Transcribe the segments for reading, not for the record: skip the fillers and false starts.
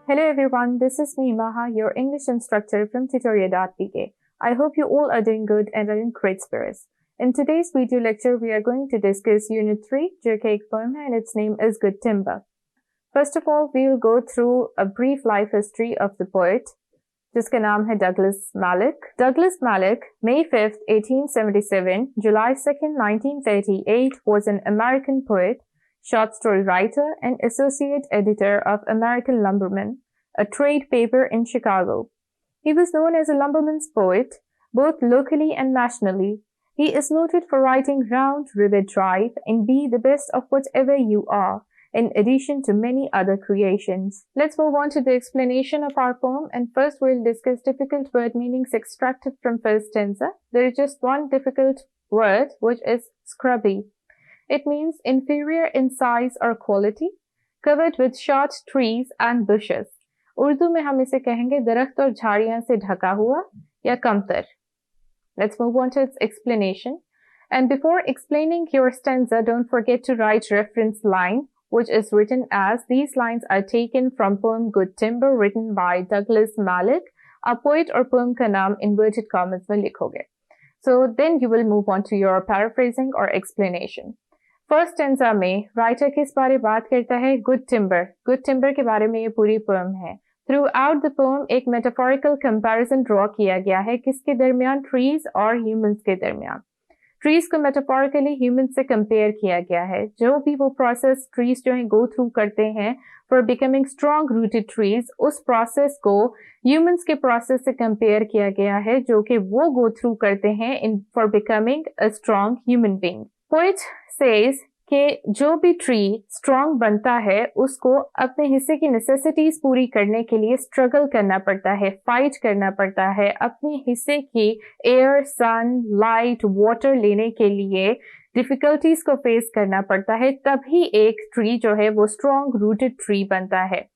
Hello everyone, this is me Maha, your English instructor from Tutoria.pk. I hope you all are doing good and are in great spirits. In today's video lecture, we are going to discuss Unit 3, जो कि एक poem है and its name is Good Timber. First of all, we will go through a brief life history of the poet, जिसका नाम है Douglas Mallock. Douglas Mallock, May 5th, 1877, July 2nd, 1938, was an American poet, short story writer, and associate editor of American Lumberman, a trade paper in Chicago. He was known as a lumberman's poet, both locally and nationally. He is noted for writing Round River Drive and Be the Best of Whatever You Are, in addition to many other creations. Let's move on to the explanation of our poem, and first we'll discuss difficult word meanings extracted from first stanza. There is just one difficult word, which is scrubby. It means inferior in size or quality, covered with short trees and bushes. Urdu में हम इसे कहेंगे दरख्त और झाड़ियां से ढका हुआ या कमतर. Let's move on to its explanation. And before explaining your stanza, don't forget to write reference line, which is written as these lines are taken from poem Good Timber written by Douglas Mallock. A poet or poem का नाम inverted commas में लिखोगे. So then you will move on to your paraphrasing or explanation. First stanza में writer किस बारे बात करता है? Good Timber. Good Timber के बारे में ये पूरी poem है. Throughout the poem एक metaphorical comparison draw किया गया है किसके दरमियान? Trees और humans के दरमियान. ट्रीज को मेटाफोरिकली ह्यूमन से कंपेयर किया गया है. जो भी वो प्रोसेस ट्रीज जो है गो थ्रू करते हैं for becoming strong rooted trees, उस प्रोसेस को ह्यूमंस के प्रोसेस से कंपेयर किया गया है जो कि वो गो थ्रू करते हैं in for becoming a strong human being. Poet says कि जो भी ट्री स्ट्रॉन्ग बनता है उसको अपने हिस्से की नेसेसिटीज पूरी करने के लिए स्ट्रगल करना पड़ता है, फाइट करना पड़ता है, अपने हिस्से की एयर, सन, लाइट, वाटर लेने के लिए डिफिकल्टीज को फेस करना पड़ता है, तभी एक ट्री जो है वो स्ट्रॉन्ग रूटेड ट्री बनता है.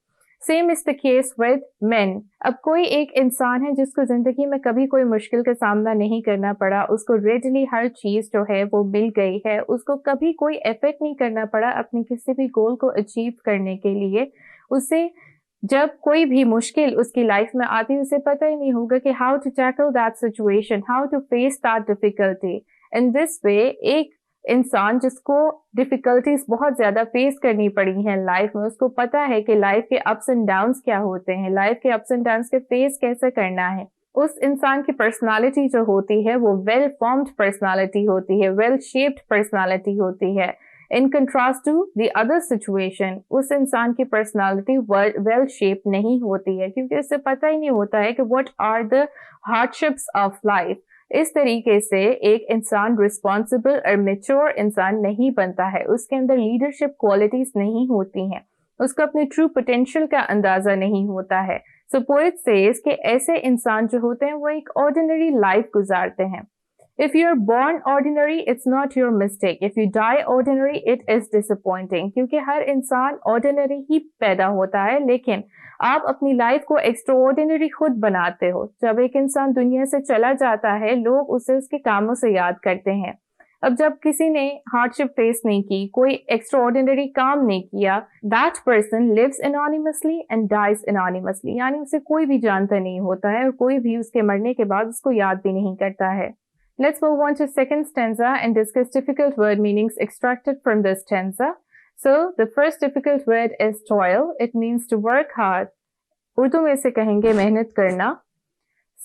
Same is the case with main. अब कोई एक इंसान है जिसको जिंदगी में कभी कोई मुश्किल का सामना नहीं करना पड़ा, उसको रेडली हर चीज जो है वो मिल गई है, उसको कभी कोई एफर्ट नहीं करना पड़ा अपने किसी भी गोल को अचीव करने के लिए. उसे जब कोई भी मुश्किल उसकी लाइफ में आती है उसे पता ही नहीं होगा कि how to tackle that situation, how to face that difficulty. In this way एक इंसान जिसको डिफिकल्टीज बहुत ज्यादा फेस करनी पड़ी हैं लाइफ में, उसको पता है कि लाइफ के अप्स एंड डाउन्स क्या होते हैं, लाइफ के अप्स एंड डाउन्स के फेस कैसे करना है. उस इंसान की पर्सनालिटी जो होती है वो वेल फॉर्म्ड पर्सनालिटी होती है, वेल शेप्ड पर्सनालिटी होती है. In contrast to the other situation, उस इंसान की पर्सनालिटी वेल शेप नहीं होती है क्योंकि उसे पता ही नहीं होता है कि what are the hardships of life. इस तरीके से एक इंसान रिस्पॉन्सिबल और मैच्योर इंसान नहीं बनता है, उसके अंदर लीडरशिप क्वालिटीज नहीं होती हैं, उसको अपने ट्रू पोटेंशियल का अंदाजा नहीं होता है. सो पोएट सेज कि ऐसे इंसान जो होते हैं वो एक ऑर्डिनरी लाइफ गुजारते हैं. If you are born ordinary, it's not your mistake. If you die ordinary, it is disappointing. क्योंकि हर इंसान ordinary ही पैदा होता है, लेकिन आप अपनी लाइफ को एक्स्ट्राऑर्डिनरी खुद बनाते हो. जब एक इंसान दुनिया से चला जाता है, लोग उसे उसके कामों से याद करते हैं. अब जब किसी ने हार्डशिप फेस नहीं की, कोई एक्स्ट्राऑर्डिनरी काम नहीं किया, that person lives anonymously and dies anonymously. यानी उसे कोई भी जानता नहीं होता है और कोई भी उसके मरने के बाद उसको याद भी नहीं करता है. Let's move on to second stanza and discuss difficult word meanings extracted from this stanza. So, the first difficult word is toil. It means to work hard. Urdu में इसे कहेंगे मेहनत करना.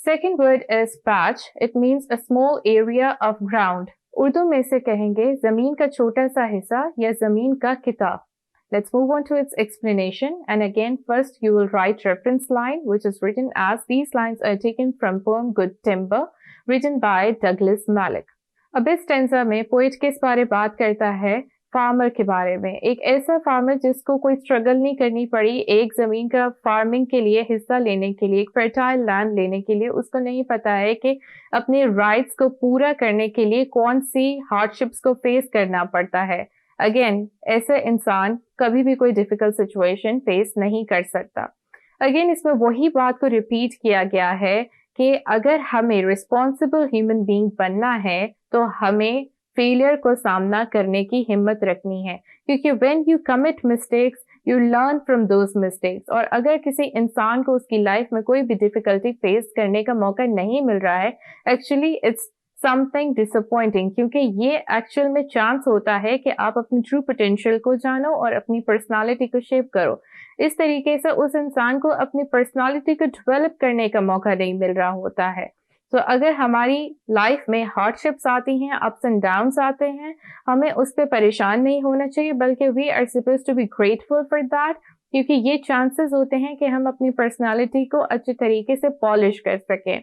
Second word is patch. It means a small area of ground. Urdu में इसे कहेंगे जमीन का छोटा सा हिस्सा या जमीन का किताब. Let's move on to its explanation. And again, first you will write reference line, which is written as these lines are taken from poem Good Timber, written by Douglas Mallock. अब इस स्टेंजा में poet किस बारे बात करता है? Farmer के बारे में. एक ऐसा फार्मर जिसको कोई स्ट्रगल नहीं करनी पड़ी एक जमीन का फार्मिंग के लिए हिस्सा लेने के लिए, एक फर्टाइल लैंड लेने के लिए. उसको नहीं पता है कि अपने राइट्स को पूरा करने के लिए कौन सी हार्डशिप्स को फेस करना पड़ता है. अगेन, ऐसे इंसान कभी भी कोई डिफिकल्ट सिचुएशन फेस नहीं कर सकता. अगेन, इसमें वही बात को रिपीट किया गया है कि अगर हमें रिस्पॉन्सिबल ह्यूमन बीइंग बनना है तो हमें फेलियर को सामना करने की हिम्मत रखनी है, क्योंकि when you commit mistakes you learn from those mistakes. और अगर किसी इंसान को उसकी लाइफ में कोई भी डिफिकल्टी फेस करने का मौका नहीं मिल रहा है, एक्चुअली इट्स समथिंग डिसअपॉइंटिंग, क्योंकि ये एक्चुअल में चांस होता है कि आप अपनी ट्रू पोटेंशियल को जानो और अपनी पर्सनालिटी को शेप करो। इस तरीके से उस इंसान को अपनी पर्सनालिटी को डेवलप करने का मौका नहीं मिल रहा होता है। तो अगर हमारी लाइफ में हार्डशिप्स आती हैं, अप्स एंड डाउन्स आते हैं, हमें उस पर परेशान नहीं होना चाहिए, बल्कि we are supposed to be grateful for that, क्योंकि ये चांसेस होते हैं कि हम अपनी पर्सनालिटी को अच्छे तरीके से पॉलिश कर सकें।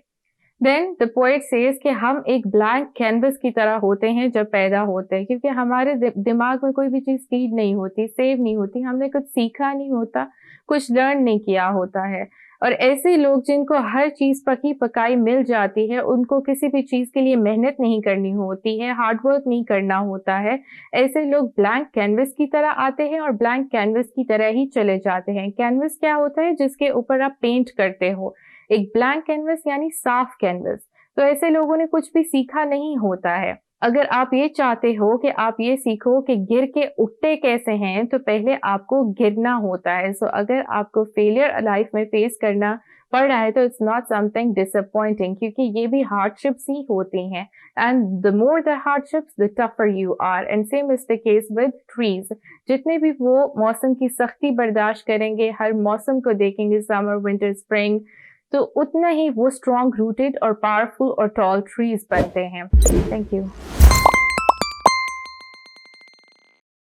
देन द पोएट सेज कि हम एक ब्लैंक कैनवस की तरह होते हैं जब पैदा होते हैं, क्योंकि हमारे दिमाग में कोई भी चीज़ फीड नहीं होती, सेव नहीं होती, हमने कुछ सीखा नहीं होता, कुछ लर्न नहीं किया होता है। और ऐसे लोग जिनको हर चीज़ पकी पकाई मिल जाती है, उनको किसी भी चीज़ के लिए मेहनत नहीं करनी होती है, हार्डवर्क नहीं करना होता है, ऐसे लोग ब्लैंक कैनवस की तरह आते हैं और ब्लैंक कैनवस की तरह ही चले जाते हैं। कैनवस क्या होता है? जिसके ऊपर आप पेंट करते हो। एक ब्लैंक कैनवस यानी साफ कैनवस। तो ऐसे लोगों ने कुछ भी सीखा नहीं होता है। अगर आप ये चाहते हो कि आप ये सीखो कि गिर के उठते कैसे हैं, तो पहले आपको गिरना होता है। सो अगर आपको फेलियर लाइफ में फेस करना पड़ रहा है तो इट्स नॉट समथिंग डिसअपॉइंटिंग, क्योंकि ये भी हार्डशिप्स ही होती हैं। And the more the hardships the tougher you are. And same is the case with trees. जितने भी वो मौसम की सख्ती बर्दाश्त करेंगे, हर मौसम को देखेंगे, समर विंटर स्प्रिंग, तो उतना ही वो स्ट्रॉन्ग रूटेड और पावरफुल और टॉल ट्रीज बनते हैं। Thank you.